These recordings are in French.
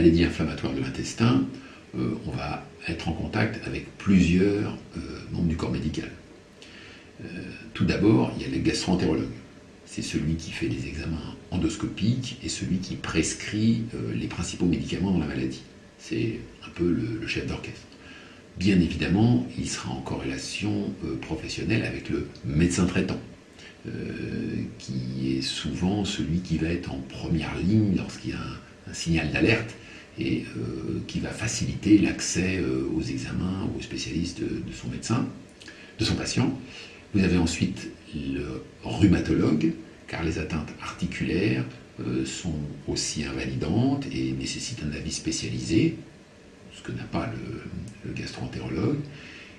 maladie inflammatoire de l'intestin, on va être en contact avec plusieurs membres du corps médical. Tout d'abord, il y a le gastro-entérologue. C'est celui qui fait les examens endoscopiques et celui qui prescrit les principaux médicaments dans la maladie. C'est un peu le chef d'orchestre. Bien évidemment, il sera en corrélation professionnelle avec le médecin traitant, qui est souvent celui qui va être en première ligne lorsqu'il y a un signal d'alerte et qui va faciliter l'accès aux examens, aux spécialistes de son médecin, de son patient. Vous avez ensuite le rhumatologue, car les atteintes articulaires sont aussi invalidantes et nécessitent un avis spécialisé, ce que n'a pas le gastro-entérologue.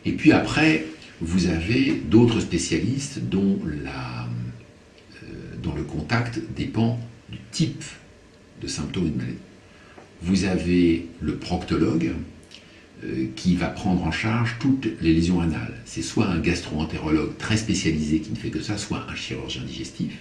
Et puis après, vous avez d'autres spécialistes dont le contact dépend du type de symptômes de maladie. Vous avez le proctologue qui va prendre en charge toutes les lésions anales. C'est soit un gastro-entérologue très spécialisé qui ne fait que ça, soit un chirurgien digestif.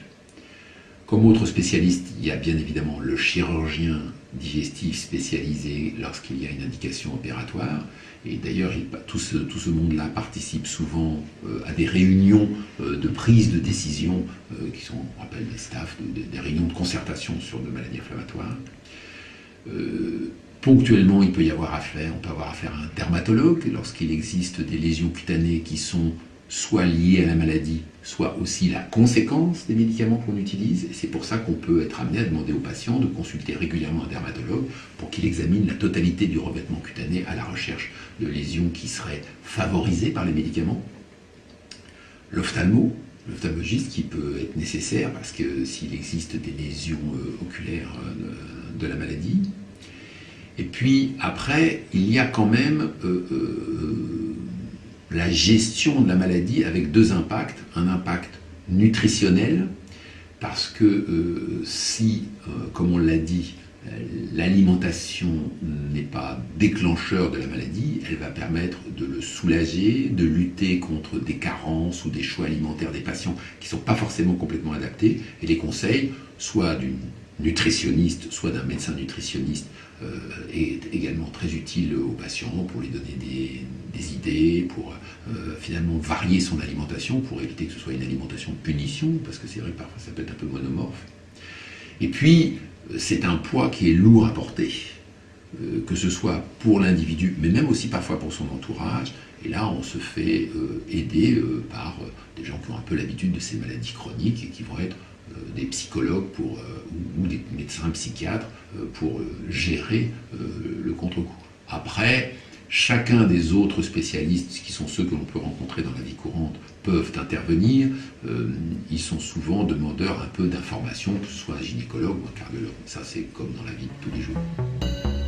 Comme autre spécialiste, il y a bien évidemment le chirurgien digestif spécialisé lorsqu'il y a une indication opératoire. Et d'ailleurs, tout ce monde-là participe souvent à des réunions de prise de décision qui sont, on appelle des staffs, des réunions de concertation sur de maladies inflammatoires. Ponctuellement, on peut avoir affaire à un dermatologue lorsqu'il existe des lésions cutanées qui sont soit liées à la maladie, soit aussi la conséquence des médicaments qu'on utilise. Et c'est pour ça qu'on peut être amené à demander aux patients de consulter régulièrement un dermatologue pour qu'il examine la totalité du revêtement cutané à la recherche de lésions qui seraient favorisées par les médicaments. L'ophtalmologiste qui peut être nécessaire parce que s'il existe des lésions oculaires de la maladie. Et puis après, il y a quand même la gestion de la maladie avec deux impacts. Un impact nutritionnel, parce que si, comme on l'a dit, l'alimentation n'est pas déclencheur de la maladie, elle va permettre de le soulager, de lutter contre des carences ou des choix alimentaires des patients qui ne sont pas forcément complètement adaptés. Et les conseils, soit d'une nutritionniste, soit d'un médecin nutritionniste, est également très utile aux patients pour lui donner des idées, pour finalement varier son alimentation, pour éviter que ce soit une alimentation de punition, parce que c'est vrai que parfois ça peut être un peu monomorphe. Et puis, c'est un poids qui est lourd à porter, que ce soit pour l'individu, mais même aussi parfois pour son entourage. Et là, on se fait aider par des gens qui ont un peu l'habitude de ces maladies chroniques et qui vont être des psychologues ou des médecins psychiatres pour gérer le contre-coup. Après, chacun des autres spécialistes, qui sont ceux que l'on peut rencontrer dans la vie courante, peuvent intervenir. Ils sont souvent demandeurs un peu d'informations, que ce soit un gynécologue ou un cardiologue. Ça, c'est comme dans la vie de tous les jours.